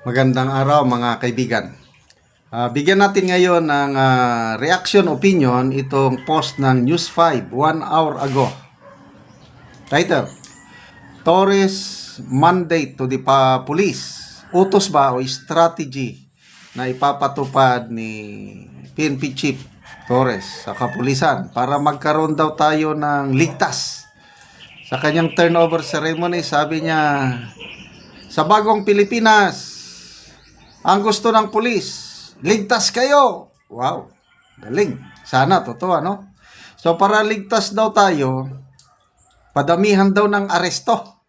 Magandang araw mga kaibigan. Bigyan natin ngayon ng reaction opinion itong post ng News 5 1 hour ago. Title, Torres mandate to the police. Utos ba o strategy na ipapatupad ni PNP Chief Torres sa kapulisan para magkaroon daw tayo ng ligtas. Sa kanyang turnover ceremony, sabi niya, sa bagong Pilipinas, ang gusto ng pulis, ligtas kayo. Wow, galing. Sana totoo, no? So para ligtas daw tayo, padamihan daw ng aresto.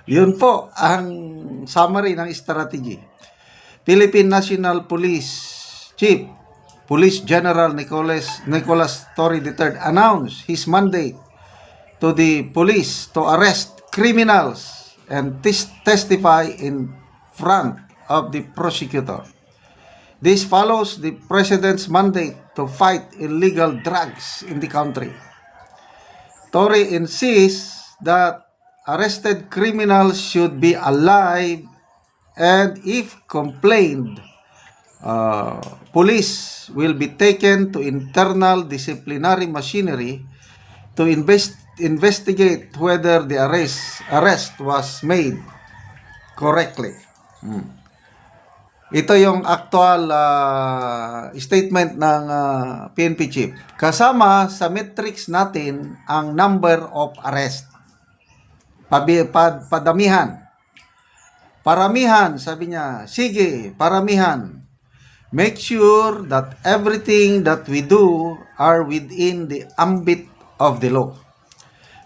Yun po ang summary ng strategy. Philippine National Police Chief Police General Nicolas Torre III announced his mandate to the police to arrest criminals and testify in front of the prosecutor. This follows the president's mandate to fight illegal drugs in the country. Torre insists that arrested criminals should be alive and if complained, police will be taken to internal disciplinary machinery to investigate whether the arrest was made correctly. Ito yung actual statement ng PNP Chief. Kasama sa metrics natin ang number of arrest. Padamihan. Paramihan, sabi niya. Sige, paramihan. Make sure that everything that we do are within the ambit of the law.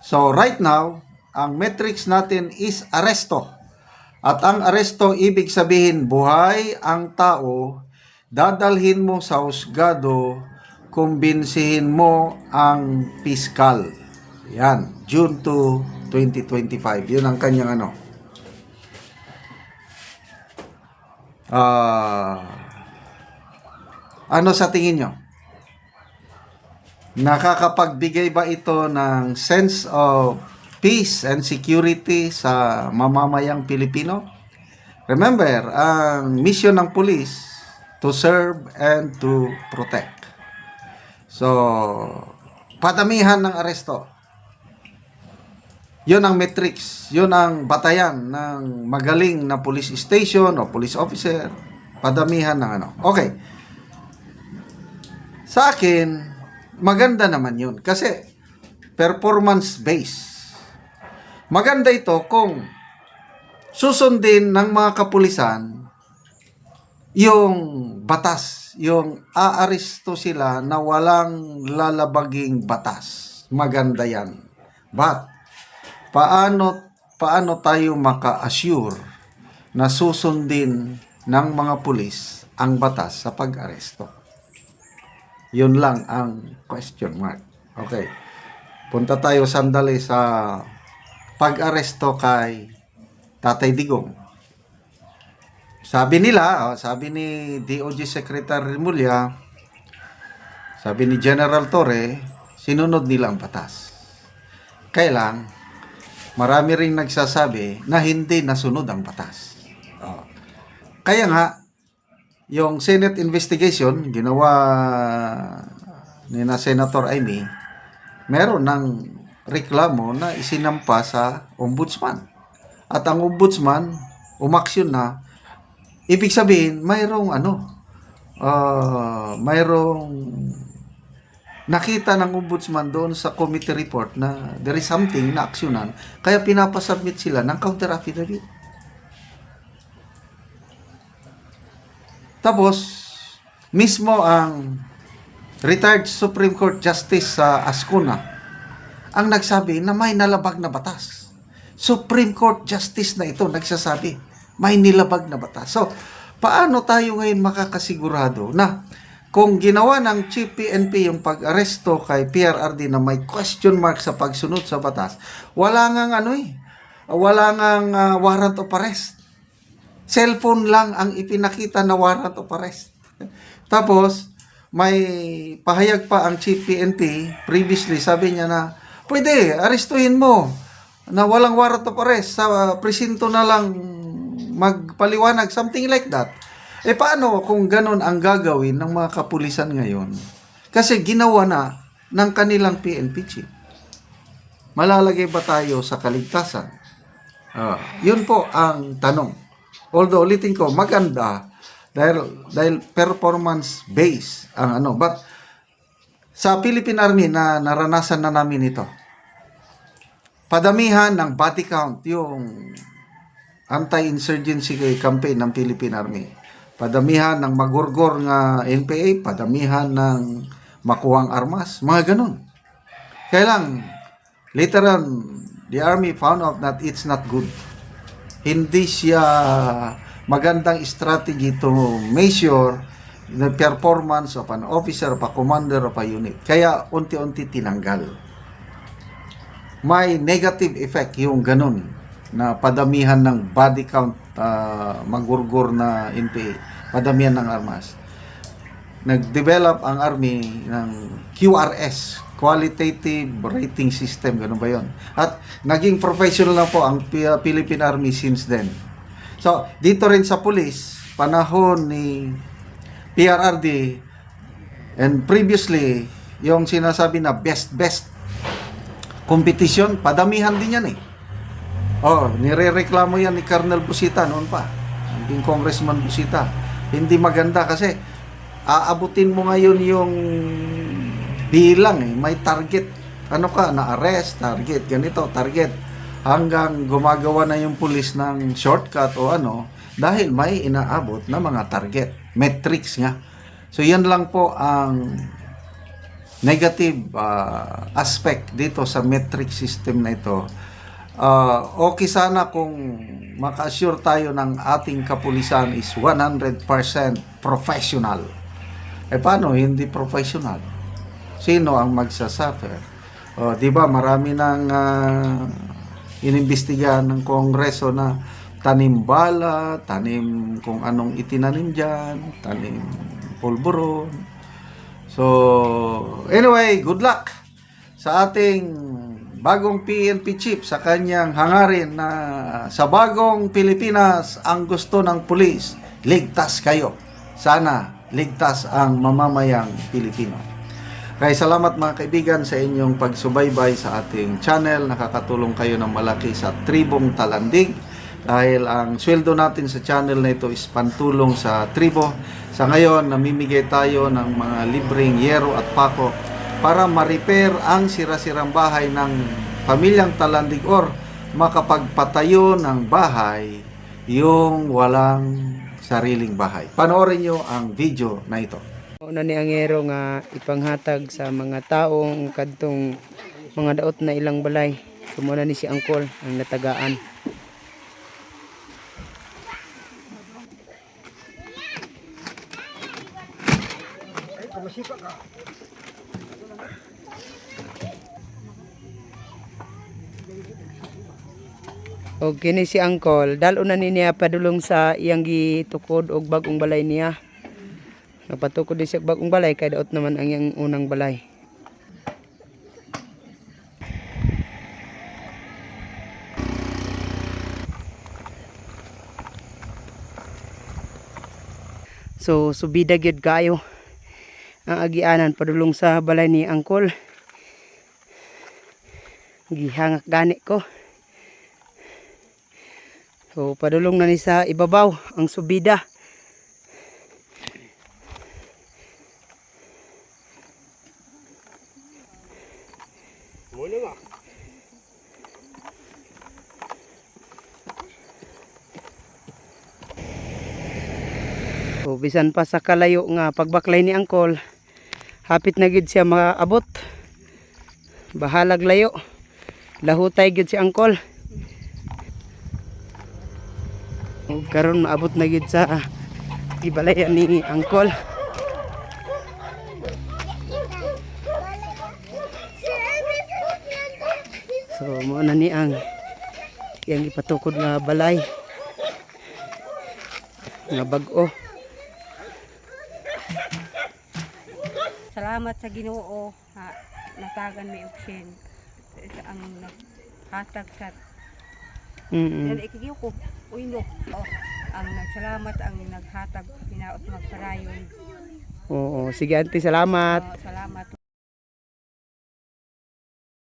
So right now, ang metrics natin is aresto. At ang aresto, ibig sabihin, buhay ang tao, dadalhin mo sa husgado, kumbinsihin mo ang piskal. Yan, June 2, 2025. Yun ang kanyang ano. Ano sa tingin nyo? Nakakapagbigay ba ito ng sense of peace and security sa mamamayang Pilipino? Remember, ang mission ng police to serve and to protect. So, padamihan ng aresto. Yun ang metrics, yun ang batayan ng magaling na police station o police officer. Padamihan ng ano. Okay. Sa akin, maganda naman yun kasi performance-based. Maganda ito kung susundin ng mga kapulisan yung batas, yung aaresto sila na walang lalabaging batas. Maganda yan. But, paano tayo maka-assure na susundin ng mga pulis ang batas sa pag-aresto? Yun lang ang question mark. Okay. Punta tayo sandali sa pag-aresto kay Tatay Digong. Sabi nila, sabi ni DOJ Secretary Remulla, sabi ni General Torre, sinunod nila ang batas. Kaya lang, marami ring nagsasabi na hindi nasunod ang batas. Kaya nga, yung Senate investigation, ginawa ni na Senator Amy, meron ng reklamo na isinampa sa ombudsman. At ang ombudsman, umaksyon na, ibig sabihin, mayroong nakita ng ombudsman doon sa committee report na there is something na aksyonan, kaya pinapasubmit sila ng counter affidavit. Tapos, mismo ang retired Supreme Court Justice sa Ascuna, ang nagsabi na may nalabag na batas. Supreme Court Justice na ito nagsasabi, may nilabag na batas. So, paano tayo ngayon makakasigurado na kung ginawa ng Chief PNP yung pag-aresto kay PRRD na may question mark sa pagsunod sa batas, wala ngang warrant of arrest. Cellphone lang ang ipinakita na warrant of arrest. Tapos, may pahayag pa ang Chief PNP, previously sabi niya na, pwede, arestuhin mo na walang warrant of arrest sa presinto na lang magpaliwanag, something like that. Paano kung ganun ang gagawin ng mga kapulisan ngayon? Kasi ginawa na ng kanilang PNP chief. Malalagay ba tayo sa kaligtasan? Yun po ang tanong. Although ulitin ko, maganda dahil performance based ang ano. But sa Philippine Army na naranasan na namin ito. Padamihan ng body count yung anti-insurgency campaign ng Philippine Army. Padamihan ng magurgor nga NPA, padamihan ng makuwang armas, mga ganun. Kaya lang, later on, the Army found out that it's not good. Hindi siya magandang strategy to measure the performance of an officer, of a commander, of a unit. Kaya unti-unti tinanggal. May negative effect yung ganun na padamihan ng body count, magurgur na NPA, padamihan ng armas. Nag-develop ang Army ng QRS, Qualitative Rating System, ganun ba yun? At naging professional na po ang Philippine Army since then. So, dito rin sa police, panahon ni PRRD, and previously, yung sinasabi na best competition, padamihan din yan eh. Nire-reklamo yan ni Colonel Busita noon pa. Yung Congressman Busita. Hindi maganda kasi aabutin mo ngayon yung bilang eh. May target. Ano ka? Na-arrest, target. Ganito, target. Hanggang gumagawa na yung pulis ng shortcut o ano dahil may inaabot na mga target. Metrics nga. So yan lang po ang negative aspect dito sa metric system na ito. Okay sana kung maka-assure tayo ng ating kapulisan is 100% professional. Paano hindi professional? Sino ang magsasuffer? Di ba marami nang inimbestigahan ng Kongreso na tanim bala, tanim kung anong itinanim dyan, tanim pulburon. So, anyway, good luck sa ating bagong PNP chief sa kanyang hangarin na sa bagong Pilipinas ang gusto ng pulis, ligtas kayo. Sana ligtas ang mamamayang Pilipino. Kaya salamat mga kaibigan sa inyong pagsubaybay sa ating channel. Nakakatulong kayo ng malaki sa Tribong Talandig dahil ang sweldo natin sa channel na ito is pantulong sa tribo. Sa ngayon, namimigay tayo ng mga libreng yero at pako para ma-repair ang sira-sirang bahay ng pamilyang Talandig or makapagpatayo ng bahay yung walang sariling bahay. Panoorin nyo ang video na ito. Una ni ang yero nga ipanghatag sa mga taong kadtong mga daot na ilang balay. Sumuna ni si Angkol ang natagaan. O kini si Angkol, dalo na niya padulong sa iyang gitukod og bagong balay niya. Napatukod din siya bagong balay kay daot naman ang iyang unang balay. So subida gyud kayo ang agianan padulong sa balay ni Angkol. Gihangak gani ko. So padulong na ni sa ibabaw ang subida. So bisan pa sa kalayo nga pagbaklay ni Angkol, hapit na gid siya maabot. Bahalag layo. Lahutay gid si Angkol. Karon maabot na gid sa ibalayan ni Angkol. So mo na ni ang yang ipatukod nga balay nga bag-o. Salamat sa Ginoo ha natagan may option ang hatag sa Mm. Dili ikigiw ko. Uyno. Oh, ang nagsalamat ang naghatag hinaot magparayon. Oo, sige auntie, salamat. Salamat.